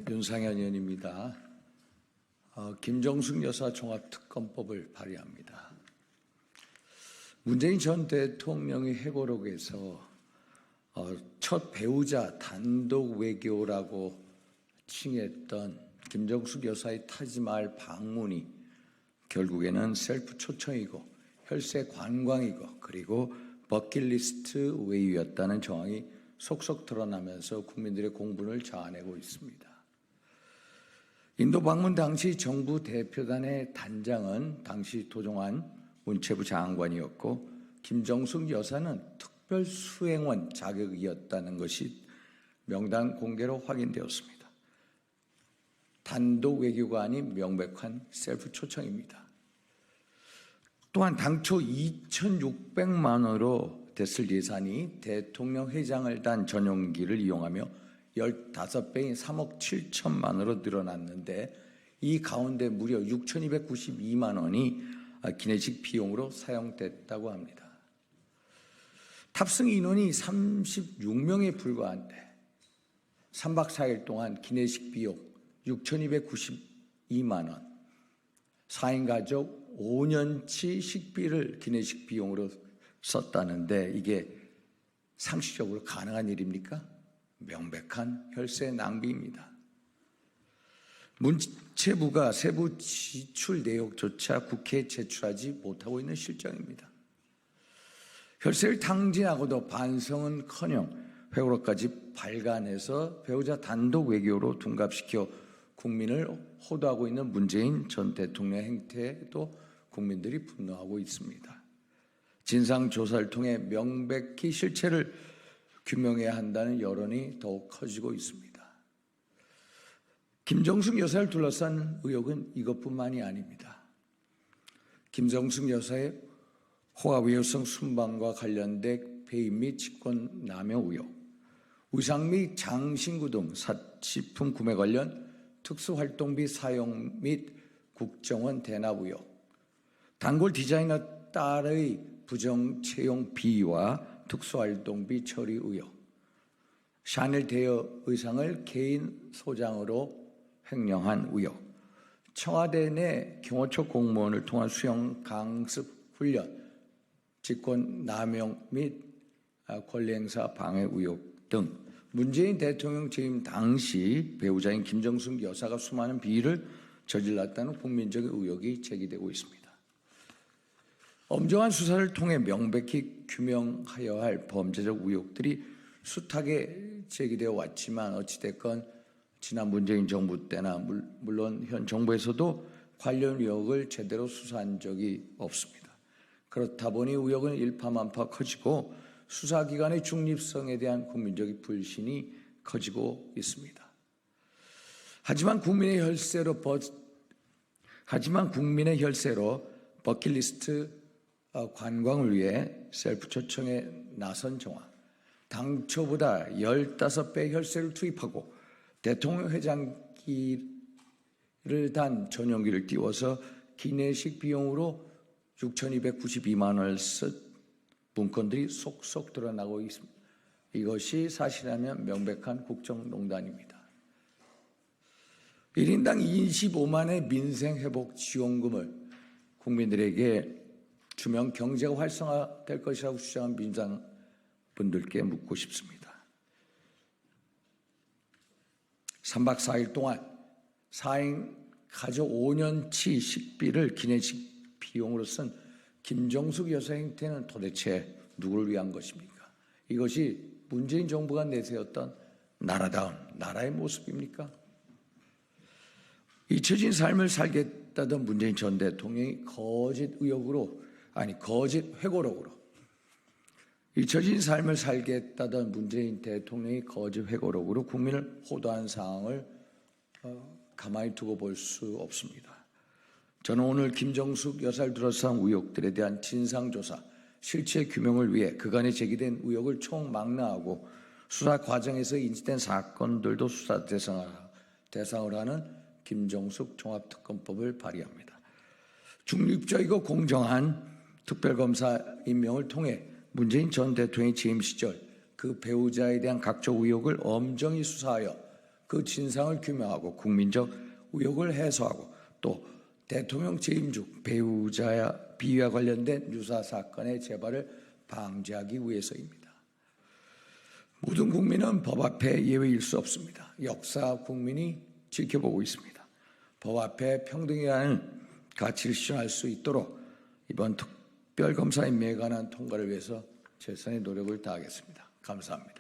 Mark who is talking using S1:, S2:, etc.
S1: 윤상현 의원입니다. 김정숙 여사 종합특검법을 발의합니다. 문재인 전 대통령이 회고록에서 첫 배우자 단독 외교라고 칭했던 김정숙 여사의 타지마할 방문이 결국에는 셀프 초청이고 혈세 관광이고 그리고 버킷리스트 외유였다는 정황이 속속 드러나면서 국민들의 공분을 자아내고 있습니다. 인도 방문 당시 정부 대표단의 단장은 당시 도종환 문체부 장관이었고 김정숙 여사는 특별수행원 자격이었다는 것이 명단 공개로 확인되었습니다. 단독 외교가 아닌 명백한 셀프 초청입니다. 또한 당초 2,600만 원으로 됐을 예산이 대통령 회장을 단 전용기를 이용하며 15배인 3억 7천만 원으로 늘어났는데 이 가운데 무려 6,292만 원이 기내식 비용으로 사용됐다고 합니다. 탑승 인원이 36명에 불과한데 3박 4일 동안 기내식 비용 6,292만 원, 4인 가족 5년치 식비를 기내식 비용으로 썼다는데 이게 상식적으로 가능한 일입니까? 명백한 혈세 낭비입니다. 문체부가 세부 지출 내역조차 국회에 제출하지 못하고 있는 실정입니다. 혈세를 탕진하고도 반성은커녕 회고록까지 발간해서 배우자 단독 외교로 둔갑시켜 국민을 호도하고 있는 문재인 전 대통령의 행태에도 국민들이 분노하고 있습니다. 진상조사를 통해 명백히 실체를 규명해야 한다는 여론이 더욱 커지고 있습니다. 김정숙 여사를 둘러싼 의혹은 이것뿐만이 아닙니다. 김정숙 여사의 호화위효성 순방과 관련된 배임 및 직권 남용 의혹, 의상 및 장신구 등 사치품 구매 관련 특수활동비 사용 및 국정원 대납 의혹, 단골 디자이너 딸의 부정 채용 비위와 특수활동비 처리 의혹, 샤넬 대여 의상을 개인 소장으로 횡령한 의혹, 청와대 내 경호처 공무원을 통한 수영 강습 훈련, 직권 남용 및 권리행사 방해 의혹 등 문재인 대통령 재임 당시 배우자인 김정숙 여사가 수많은 비리를 저질렀다는 국민적 의혹이 제기되고 있습니다. 엄정한 수사를 통해 명백히 규명하여야 할 범죄적 의혹들이 숱하게 제기되어 왔지만 어찌됐건 지난 문재인 정부 때나 물론 현 정부에서도 관련 의혹을 제대로 수사한 적이 없습니다. 그렇다 보니 의혹은 일파만파 커지고 수사기관의 중립성에 대한 국민적 불신이 커지고 있습니다. 하지만 국민의 혈세로 버킷리스트 관광을 위해 셀프 초청에 나선 정황, 당초보다 15배 혈세를 투입하고 대통령 회장기를 단 전용기를 띄워서 기내식 비용으로 6,292만 원을 쓴 문건들이 속속 드러나고 있습니다. 이것이 사실이라면 명백한 국정농단입니다. 1인당 25만의 민생회복 지원금을 국민들에게 주면 경제가 활성화될 것이라고 주장한 민주당분들께 묻고 싶습니다. 3박 4일 동안 4인 가족 5년치 식비를 기내식 비용으로 쓴 김정숙 여사 행태는 도대체 누구를 위한 것입니까? 이것이 문재인 정부가 내세웠던 나라다운 나라의 모습입니까? 잊혀진 삶을 살겠다던 문재인 전 대통령이 거짓 회고록으로 잊혀진 삶을 살겠다던 문재인 대통령이 거짓 회고록으로 국민을 호도한 상황을 가만히 두고 볼 수 없습니다. 저는 오늘 김정숙 여사를 둘러싼 의혹들에 대한 진상조사, 실체 규명을 위해 그간에 제기된 의혹을 총망라하고 수사 과정에서 인지된 사건들도 수사 대상을 하는 김정숙 종합특검법을 발의합니다. 중립적이고 공정한 특별검사 임명을 통해 문재인 전 대통령의 재임 시절 그 배우자에 대한 각종 의혹을 엄정히 수사하여 그 진상을 규명하고 국민적 의혹을 해소하고 또 대통령 재임 중 배우자야 비위와 관련된 유사 사건의 재발을 방지하기 위해서입니다. 모든 국민은 법 앞에 예외일 수 없습니다. 역사 국민이 지켜보고 있습니다. 법 앞에 평등이라는 가치를 실현할 수 있도록 이번 특별검사임명에 관한 통과를 위해서 최선의 노력을 다하겠습니다. 감사합니다.